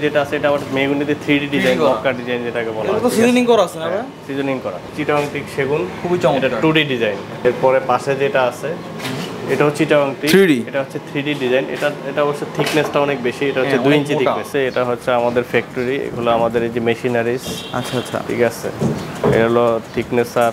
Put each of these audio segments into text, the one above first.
যেটা আছে এটা আবার মেহগনিতে 3D ডিজাইন, লক্কা ডিজাইন যেটাকে বলা হয়। এটা তো সিজনিং করা আছে না ভাই? সিজনিং করা। চিটাগং টিক সেগুন খুবই চমৎকার। এটা 2D ডিজাইন। এরপরে পাশে যেটা আছে এটা হচ্ছে চিটাগং টিক, 3D এটা হচ্ছে 3D ডিজাইন। এটা অবশ্য থিকনেসটা অনেক বেশি, এটা হচ্ছে 2 ইঞ্চি থিকনেস। এটা হচ্ছে আমাদের ফ্যাক্টরি, এগুলো আমাদের এই যে মেশিনারিজ। আচ্ছা আচ্ছা, ঠিক আছে। এটা হলো থিকনেসার,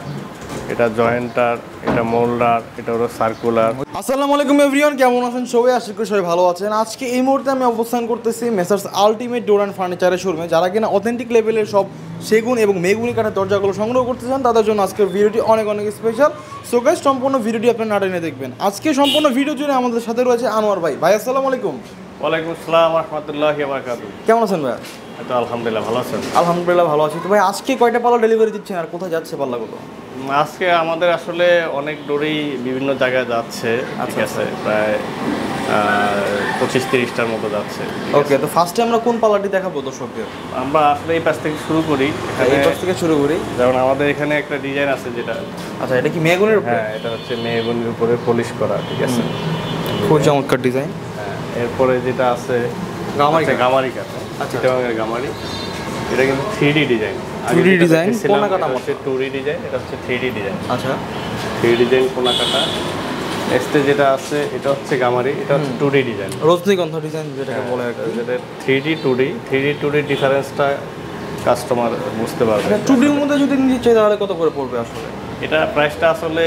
এটা জয়েন্টার, এটা মোল্ডার, এটা হলো সার্কুলার। আসসালামু আলাইকুম এভরিওয়ান, কেমন আছেন সবাই? আশা করি সবাই ভালো আছেন। আজকে এই মুহূর্তে আমি অবস্থান করতেছি মেসার্স আলটিমেট ডোর অ্যান্ড ফার্নিচারের শোরুমে। যারা কিনা অথেন্টিক লেভেলের সব সেগুন এবং মেহগনি কাঠের দরজাগুলো সংগ্রহ করতে চান, তাদের জন্য আজকের ভিডিওটি অনেক অনেক স্পেশাল। সো গাইস, সম্পূর্ণ ভিডিওটি আপনারা না টেনে দেখবেন। আজকে সম্পূর্ণ ভিডিও জুড়ে আমাদের সাথে রয়েছে আনোয়ার ভাই। ভাই আসসালামু আলাইকুম। ওয়ালাইকুম আসসালাম ওয়া রাহমাতুল্লাহি ওয়া বারাকাতুহু। কেমন আছেন ভাই? তো আলহামদুলিল্লাহ ভালো আছেন? আলহামদুলিল্লাহ ভালো আছি। তো ভাই আজকে কয়টা পাল্লা ডেলিভারি দিচ্ছেন আর কোথায় যাচ্ছে পাল্লাগুলো? আজকে আমাদের আসলে অনেক ডোরই বিভিন্ন জায়গায় যাচ্ছে। ঠিক আছে, প্রায় 25-30টার মতো যাচ্ছে। ওকে, তো ফার্স্টে আমরা কোন পাল্লাটি দেখাবো দর্শকদের? আমরা আসলে এই পাশ থেকে শুরু করি। এই পাশ থেকে শুরু করি। যেমন আমাদের এখানে একটা ডিজাইন আছে যেটা, আচ্ছা, এটা কি মেহগনির উপরে? হ্যাঁ, এটা হচ্ছে মেহগনির উপরে পলিশ করা। ঠিক আছে, খুব চমৎকার ডিজাইন। হ্যাঁ, এরপরে যেটা আছে গামারি কাঠ। আচ্ছা, চিটাগংয়ের গামারি। এটা কিন্তু 3D ডিজাইন। 3D ডিজাইন, কোনা কাটা হচ্ছে 2D ডিজাইন, এটা হচ্ছে 3D ডিজাইন। আচ্ছা, 3D ডিজাইন কোনা কাটা। নেক্সটে যেটা আছে এটা হচ্ছে গামারি, এটা হচ্ছে 2D ডিজাইন, রজনীগন্ধা ডিজাইন যেটাকে বলে আর কি। যেটা 3D ডিফারেন্সটা কাস্টমার বুঝতে পারবে। 2D এর মধ্যে যদি নিতে চাই তাহলে কত করে পড়বে আসলে? এটা প্রাইসটা আসলে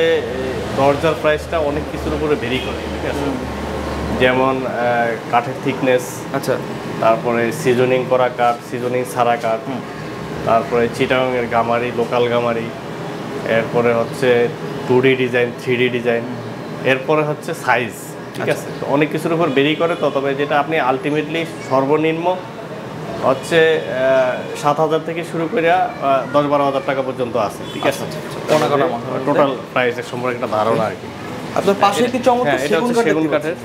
দরজার প্রাইসটা অনেক কিছুর উপরে ভেরি করে। ঠিক আছে, যেমন কাঠের থিকনেস, আচ্ছা, তারপরে সিজনিং করা কাঠ, সিজনিং ছাড়া কাঠ, তারপরে চিটাগংয়ের গামারি, লোকাল গামারি, এরপরে হচ্ছে 2D ডিজাইন, 3D ডিজাইন, এরপরে হচ্ছে সাইজ। ঠিক আছে, তো অনেক কিছুর উপর বেরি করে। তো তবে যেটা আপনি আলটিমেটলি সর্বনিম্ন হচ্ছে 7,000 থেকে শুরু করে 10-12,000 টাকা পর্যন্ত আছে। ঠিক আছে, টোটাল প্রাইসের সম্পর্কে একটা ধারণা আর কি। আপনার পাশে কি চমৎকার সেগুন কাঠের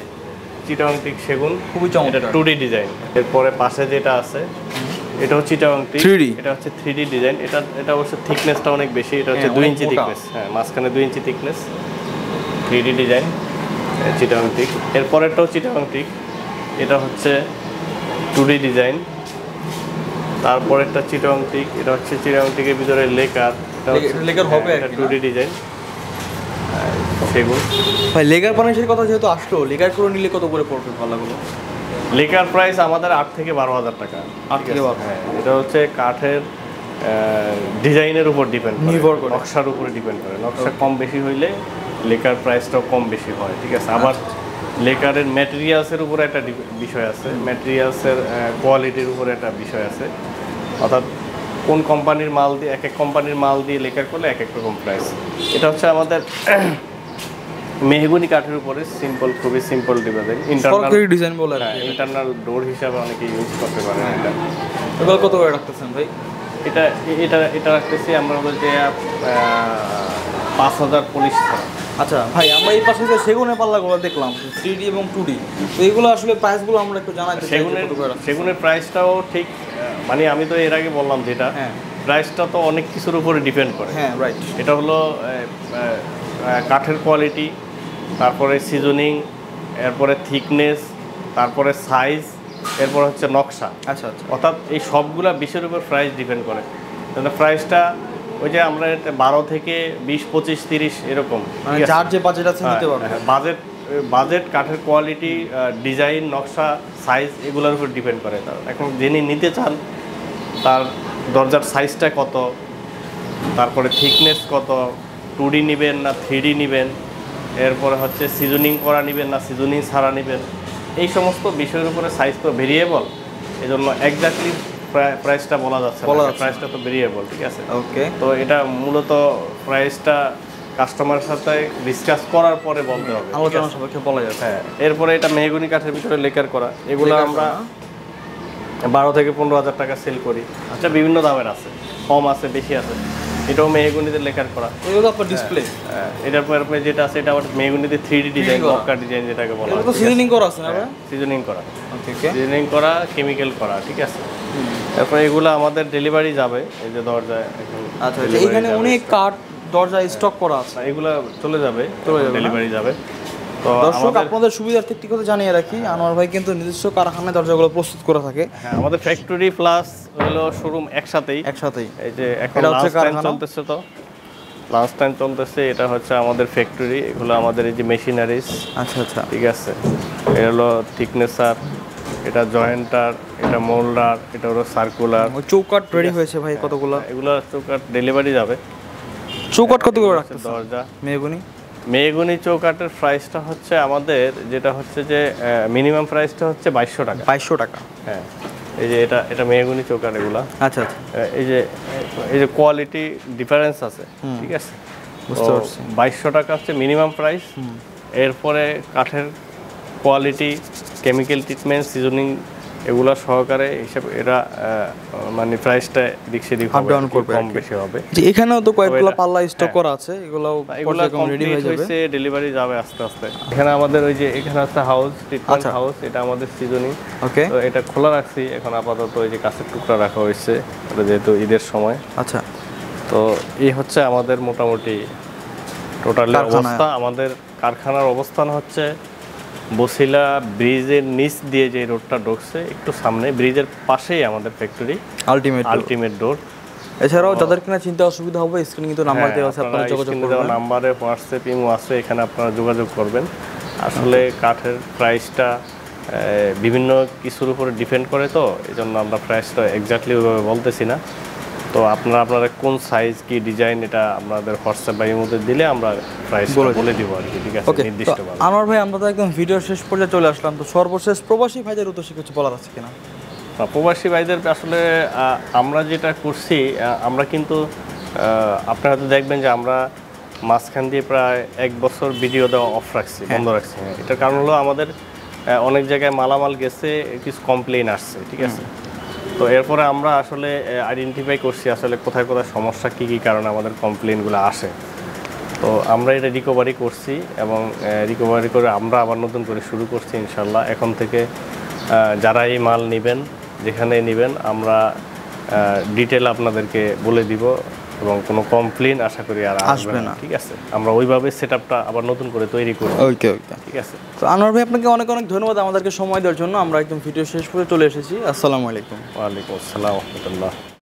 চিটাগং টিক সেগুন, খুবই চমৎকার, 2D ডিজাইন। এরপরে পাশে যেটা আছে এটা হচ্ছে চিটাগং টিক, 3D, এটা হচ্ছে 3D ডিজাইন। এটা অবশ্য থিকনেসটা অনেক বেশি, এটা হচ্ছে 2 ইঞ্চি থিকনেস। হ্যাঁ, মাঝখানে 2 inch thickness, 3D design, Chittagong teak. এরপরেরটাও চিটাগং টিক, এটা হচ্ছে 2D ডিজাইন। তারপরেরটা চিটাগং টিক, এটা হচ্ছে চিটাগং টিকের ভিতরে লেকার, লেকার হবে, এটা 2D ডিজাইন সেগুন। ভাই লেকার ফার্নিচারের কথা যেহেতু আসলো, লেকার করে নিলে কত করে পড়বে পাল্লাগুলো? লেকার প্রাইস আমাদের 8 থেকে 12,000 টাকা। 8 থেকে 12। হ্যাঁ, এটা হচ্ছে কাঠের ডিজাইনের উপর ডিপেন্ড করে, নকশার উপরে ডিপেন্ড করে। নকশা কম বেশি হইলে লেকার প্রাইসটাও কম বেশি হয়। ঠিক আছে, আবার লেকারের ম্যাটেরিয়ালসের উপরে একটা বিষয় আছে, ম্যাটেরিয়ালসের কোয়ালিটির উপরে একটা বিষয় আছে। অর্থাৎ কোন কোম্পানির মাল দিয়ে, এক এক কোম্পানির মাল দিয়ে লেকার করলে এক এক রকম প্রাইস। এটা হচ্ছে আমাদের মেহগনি কাঠের উপরে সিম্পল, খুবই সিম্পল ডিজাইন, ডিজাইন বলে ইন্টারনাল ডোর হিসাবে অনেকে ইউজ করতে পারে। এটা এগুলো কত করে রাখতেছেন ভাই? এটা এটা এটা রাখতেছি আমরা বলতে 5,000 পুলিশ ছাড়া। আচ্ছা ভাই, আমরা এই পাশে যে সেগুনের পাল্লাগুলো দেখলাম 3D এবং 2D, তো এগুলো আসলে প্রাইসগুলো আমরা একটু জানাই। সেগুনের প্রাইসটাও ঠিক, মানে আমি তো এর আগে বললাম যেটা, প্রাইসটা তো অনেক কিছুর উপরে ডিপেন্ড করে। হ্যাঁ, রাইট। এটা হলো কাঠের কোয়ালিটি, তারপরে সিজনিং, এরপরে থিকনেস, তারপরে সাইজ, এরপর হচ্ছে নকশা। আচ্ছা আচ্ছা, অর্থাৎ এই সবগুলা বিষয়ের উপর প্রাইস ডিপেন্ড করে। তাহলে প্রাইসটা ওই যে আমরা 12 থেকে 20, 25, 30 এরকম, যার যে বাজেট আছে নিতে পারবে। বাজেট কাঠের কোয়ালিটি, ডিজাইন, নকশা, সাইজ এগুলোর উপর ডিপেন্ড করে। এখন যিনি নিতে চান তার দরজার সাইজটা কত, তারপরে থিকনেস কত, 2D নেবেন না 3D নেবেন, এরপরে হচ্ছে সিজনিং করা নেবেন না সিজনিং ছাড়া নেবেন, এই সমস্ত বিষয়ের উপরে সাইজ তো ভেরিয়েবল। এই জন্য এক্স্যাক্টলি প্রাইসটা বলা যাচ্ছে না, প্রাইসটা তো ভেরিয়েবল। ঠিক আছে, ওকে। তো এটা মূলত প্রাইসটা কাস্টমারের সাথে ডিসকাস করার পরে বলতে হবে, আলোচনা সাপেক্ষে বলা যাবে। হ্যাঁ, এরপরে এটা মেহগনি কাঠের ভিতরে লেকার করা, এগুলো আমরা 12 থেকে 15,000 টাকা সেল করি। আচ্ছা, বিভিন্ন দামের আছে, কম আছে, বেশি আছে। এটাও মেহগনিতে লেকার করা, এগুলো আপনার ডিসপ্লে। এটার পরে যেটা আছে এটা আবার মেহগনিতে 3D ডিজাইন, লক্কা ডিজাইন যেটাকে বলা হয়। এটা তো সিজনিং করা আছে না ভাই? সিজনিং করা, সিজনিং করা, কেমিক্যাল করা। ঠিক আছে, তারপরে এগুলো আমাদের ডেলিভারি যাবে, এই যে দরজায় এখন। আচ্ছা, এখানে অনেক কাঠ দরজা স্টক করা আছে, এগুলো চলে যাবে, ডেলিভারি যাবে। তো দর্শক আপনাদের সুবিধার্থে একটি কথা জানিয়ে রাখি, আনোয়ার ভাই কিন্তু নিজস্ব কারখানায় দরজাগুলো প্রস্তুত করে থাকে। হ্যাঁ, আমাদের ফ্যাক্টরি প্লাস হলো শোরুম একসাথেই। এই যে এখন লাঞ্চ টাইম চলতেছে, তো লাঞ্চ টাইম চলতেছে, এটা হচ্ছে আমাদের ফ্যাক্টরি, এগুলো আমাদের এই যে মেশিনারিজ। আচ্ছা আচ্ছা, ঠিক আছে। এটা হলো থিকনেসার, এটা জয়েন্টার, এটা মোল্ডার, এটা হলো সার্কুলার। চৌকাট রেডি হয়েছে ভাই কতগুলো? এগুলো চৌকাট ডেলিভারি যাবে। চৌকাট কত করে রাখতেছে? দরজা মেহগনি চৌকাটের প্রাইসটা হচ্ছে আমাদের যেটা হচ্ছে যে মিনিমাম প্রাইসটা হচ্ছে 2200 টাকা। 2200 টাকা। হ্যাঁ, এই যে এটা মেহগনি চৌকাট এগুলা। আচ্ছা আচ্ছা, এই যে কোয়ালিটি ডিফারেন্স আছে, ঠিক আছে। বুঝতে পারছি। 2200 টাকা হচ্ছে মিনিমাম প্রাইস। এরপরে কাঠের কোয়ালিটি, কেমিক্যাল ট্রিটমেন্ট, সিজনিং এগুলো সহকারে হিসাব এরা মানে প্রাইসটা দিক সেদিক আপ ডাউন করবে, কম বেশি হবে। যে এখানেও তো কয়েকগুলো পাল্লা স্টক করা আছে, এগুলো রেডি হয়ে যাবে, ডেলিভারি যাবে আস্তে আস্তে। এখানে আমাদের ওই যে এখানে আছে হাউস, ট্রিটমেন্ট হাউস, এটা আমাদের সিজনিং। ওকে, তো এটা খোলা রাখছি এখন আপাতত, ওই যে কাঁচের টুকরা রাখা হয়েছে, এটা যেহেতু ঈদের সময়। আচ্ছা, তো এই হচ্ছে আমাদের মোটামুটি টোটাল অবস্থা। আমাদের কারখানার অবস্থান হচ্ছে বসিলা ব্রিজের নিচ দিয়ে যে রোডটা ঢুকছে একটু সামনে, ব্রিজের পাশেই আমাদের ফ্যাক্টরি আলটিমেট ডোর। এছাড়াও যাদের কিনা চিন্তা অসুবিধা হবে, স্ক্রিনে কিন্তু নাম্বার দেওয়া আছে, আপনারা যোগাযোগ করবেন। নাম্বারে হোয়াটসঅ্যাপ ইমো আছে, এখানে আপনারা যোগাযোগ করবেন। আসলে কাঠের প্রাইসটা বিভিন্ন কিছুর উপরে ডিপেন্ড করে, তো এই জন্য আমরা প্রাইসটা এক্স্যাক্টলি ওইভাবে বলতেছি না। তো আপনারা কোন সাইজ কি ডিজাইন, এটা আপনাদের হোয়াটসঅ্যাপ বা এর মধ্যে দিলে আমরা প্রাইস বলে দিব আর কি, ঠিক আছে, নির্দিষ্টভাবে। আনোয়ার ভাই, আমরা তো একদম ভিডিওর শেষ পর্যায়ে চলে আসলাম, তো সর্বশেষ প্রবাসী ভাইদের উদ্দেশ্যে কিছু বলার আছে কিনা? প্রবাসী ভাইদের আসলে আমরা যেটা করছি, আমরা কিন্তু আপনারা তো দেখবেন যে আমরা মাঝখান দিয়ে প্রায় 1 বছর ভিডিও দেওয়া অফ রাখছি, বন্ধ রাখছি। এটার কারণ হলো আমাদের অনেক জায়গায় মালামাল গেছে, কিছু কমপ্লেইন আসছে, ঠিক আছে। তো এরপরে আমরা আসলে আইডেন্টিফাই করছি আসলে কোথায় কোথায় সমস্যা, কী কী কারণে আমাদের কমপ্লেইনগুলো আসে। তো আমরা এটা রিকভারি করছি, এবং রিকভারি করে আমরা আবার নতুন করে শুরু করছি ইনশাল্লাহ। এখন থেকে যারা এই মাল নেবেন, যেখানে নেবেন, আমরা ডিটেল আপনাদেরকে বলে দিব, এবং কোনো কমপ্লেইন আশা করি আর আসবে না, ঠিক আছে। আমরা ওইভাবে সেটআপটা আবার নতুন করে তৈরি করব। ওকে, ঠিক আছে। তো আনোয়ার ভাই, আপনাকে অনেক অনেক ধন্যবাদ আমাদেরকে সময় দেওয়ার জন্য। আমরা একদম ভিডিও শেষ পর্যন্ত চলে এসেছি। আসসালামু আলাইকুম। ওয়ালাইকুম আসসালাম ওয়া রাহমাতুল্লাহ।